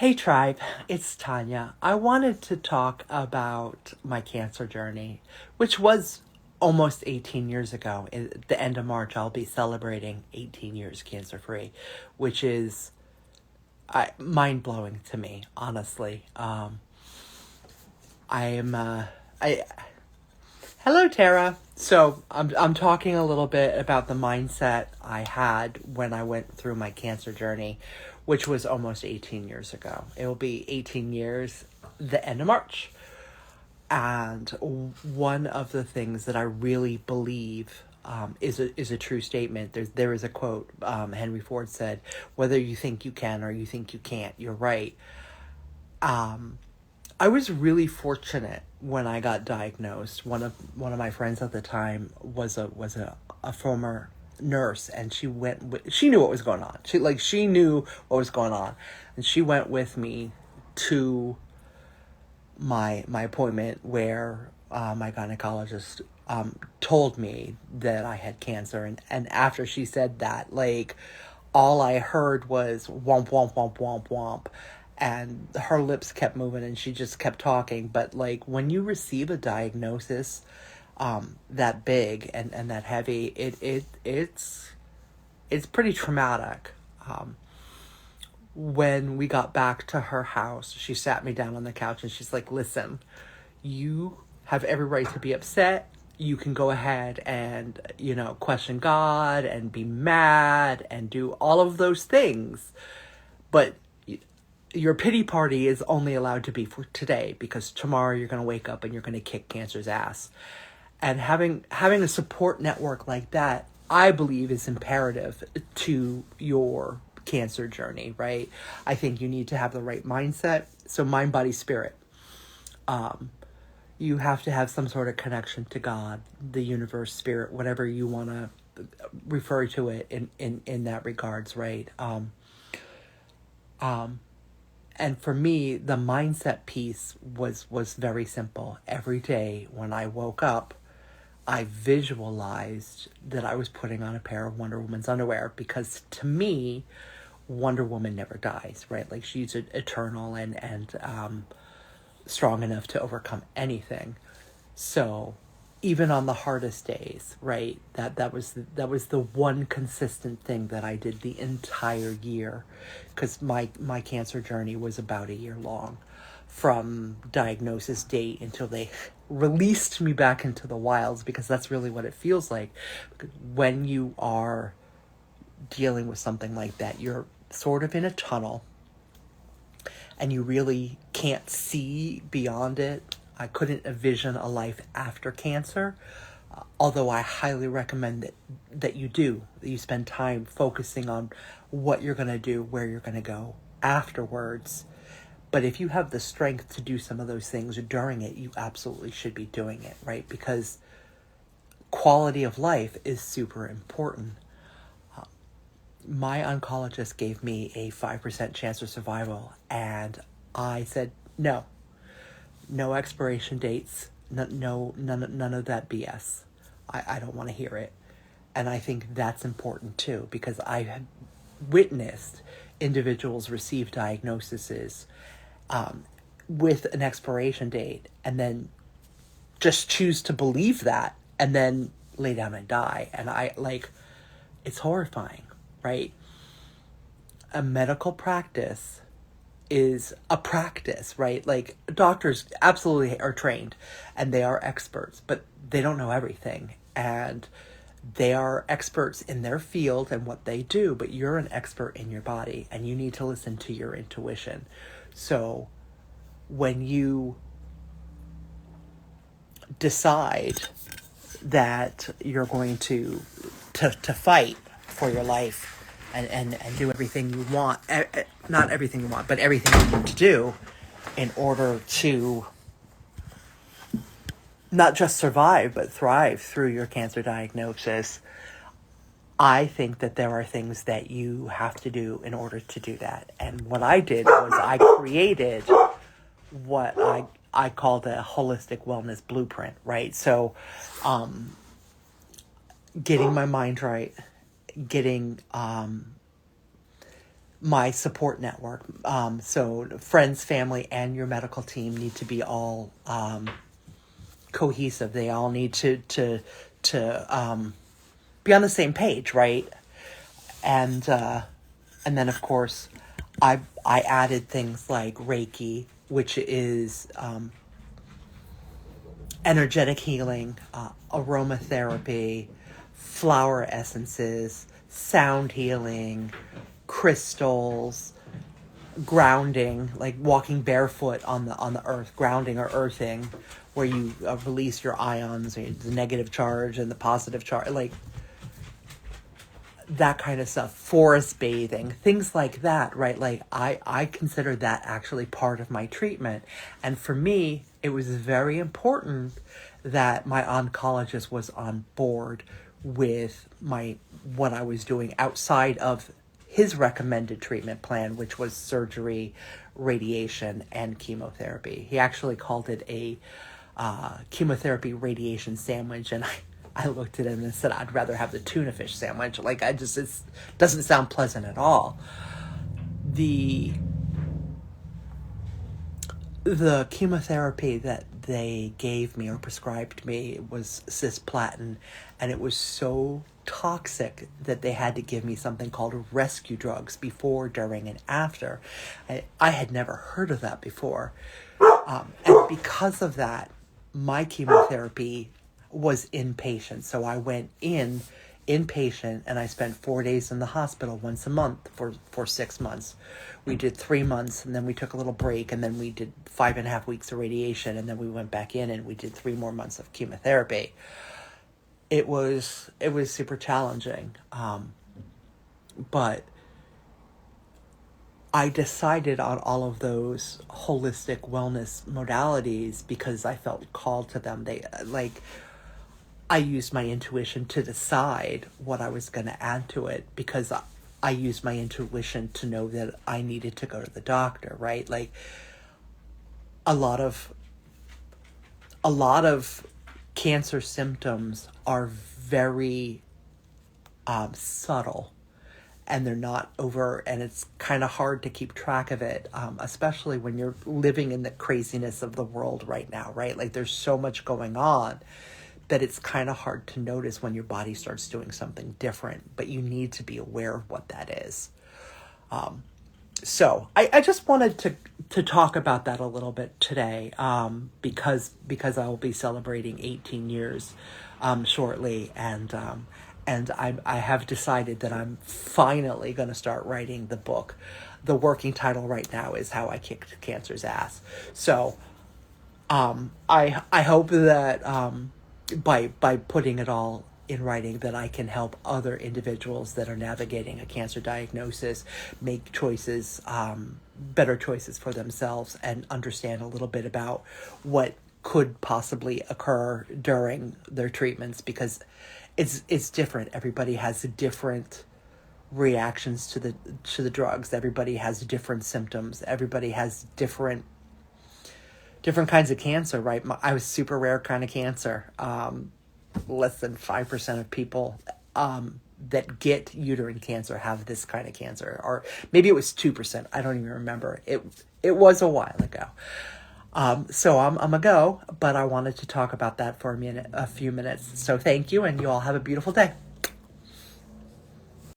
Hey tribe, it's Tanya. I wanted to talk about my cancer journey, which was almost 18 years ago. At the end of March, I'll be celebrating 18 years cancer free, which is mind blowing to me, honestly. I am, I, Hello, Tara. So I'm talking a little bit about the mindset I had when I went through my cancer journey, which was almost 18 years ago. It will be 18 years the end of March. And one of the things that I really believe is a true statement. There is a quote. Henry Ford said, "Whether you think you can or you think you can't, you're right." I was really fortunate when I got diagnosed. One of my friends at the time was a former nurse, and she knew what was going on. She knew what was going on, and she went with me to my appointment where my gynecologist told me that I had cancer, and after she said that, all I heard was womp womp womp womp womp, and her lips kept moving and she just kept talking. But when you receive a diagnosis that big and that heavy, it's pretty traumatic. When we got back to her house, she sat me down on the couch and she's like, "Listen, you have every right to be upset. You can go ahead and, question God and be mad and do all of those things. But your pity party is only allowed to be for today, because tomorrow you're going to wake up and you're going to kick cancer's ass." And having a support network like that, I believe, is imperative to your cancer journey, right? I think you need to have the right mindset. So mind, body, spirit. You have to have some sort of connection to God, the universe, spirit, whatever you want to refer to it in that regards, right? And for me, the mindset piece was very simple. Every day when I woke up, I visualized that I was putting on a pair of Wonder Woman's underwear, because to me, Wonder Woman never dies, right? She's eternal and strong enough to overcome anything. So even on the hardest days, right, that was the one consistent thing that I did the entire year, because my cancer journey was about a year long, from diagnosis date until they released me back into the wilds, because that's really what it feels like. When you are dealing with something like that, you're sort of in a tunnel and you really can't see beyond it. I couldn't envision a life after cancer, although I highly recommend that you do. That you spend time focusing on what you're going to do, where you're going to go afterwards. But if you have the strength to do some of those things during it, you absolutely should be doing it, right? Because quality of life is super important. My oncologist gave me a 5% chance of survival, and I said no. No expiration dates, none of that BS. I don't want to hear it. And I think that's important too, because I have witnessed individuals receive diagnoses with an expiration date and then just choose to believe that and then lay down and die. And it's horrifying, right? A medical practice is a practice, right? Doctors absolutely are trained and they are experts, but they don't know everything. And they are experts in their field and what they do, but you're an expert in your body and you need to listen to your intuition. So when you decide that you're going to fight for your life and do everything you want, not everything you want, but everything you need to do in order to not just survive, but thrive through your cancer diagnosis, I think that there are things that you have to do in order to do that. And what I did was I created what I called a holistic wellness blueprint, right? So, getting my mind right, getting my support network. So friends, family, and your medical team need to be all cohesive. They all need to be on the same page, right? And then of course, I added things like Reiki, which is energetic healing, aromatherapy, flower essences, sound healing, crystals, grounding, like walking barefoot on the earth, grounding or earthing, where you release your ions, the negative charge and the positive charge, like that kind of stuff. Forest bathing, things like that, right? Like I consider that actually part of my treatment. And for me, it was very important that my oncologist was on board with what I was doing outside of his recommended treatment plan, which was surgery, radiation, and chemotherapy. He actually called it a chemotherapy radiation sandwich, and I looked at him and said, I'd rather have the tuna fish sandwich. Like, it doesn't sound pleasant at all. The chemotherapy that they gave me or prescribed me was cisplatin, and it was so toxic that they had to give me something called rescue drugs before, during, and after. I had never heard of that before. And because of that, my chemotherapy was inpatient. So I went inpatient, and I spent 4 days in the hospital once a month for 6 months. We did 3 months, and then we took a little break, and then we did 5.5 weeks of radiation, and then we went back in and we did 3 more months of chemotherapy. It was super challenging. But I decided on all of those holistic wellness modalities because I felt called to them. I used my intuition to decide what I was going to add to it, because I used my intuition to know that I needed to go to the doctor, right? Like a lot of cancer symptoms are very subtle, and they're not over, and it's kind of hard to keep track of it, especially when you're living in the craziness of the world right now, right? Like there's so much going on that it's kind of hard to notice when your body starts doing something different, but you need to be aware of what that is. So I just wanted to talk about that a little bit today, because I will be celebrating 18 years shortly, and I have decided that I'm finally going to start writing the book. The working title right now is How I Kicked Cancer's Ass. So I hope that by putting it all in writing, that I can help other individuals that are navigating a cancer diagnosis make choices, better choices for themselves, and understand a little bit about what could possibly occur during their treatments, because it's different. Everybody has different reactions to the drugs. Everybody has different symptoms. Everybody has different kinds of cancer, right? I was super rare kind of cancer. Less than 5% of people that get uterine cancer have this kind of cancer, or maybe it was 2%. I don't even remember. It was a while ago. So I'm a go, but I wanted to talk about that for a few minutes. So thank you, and you all have a beautiful day.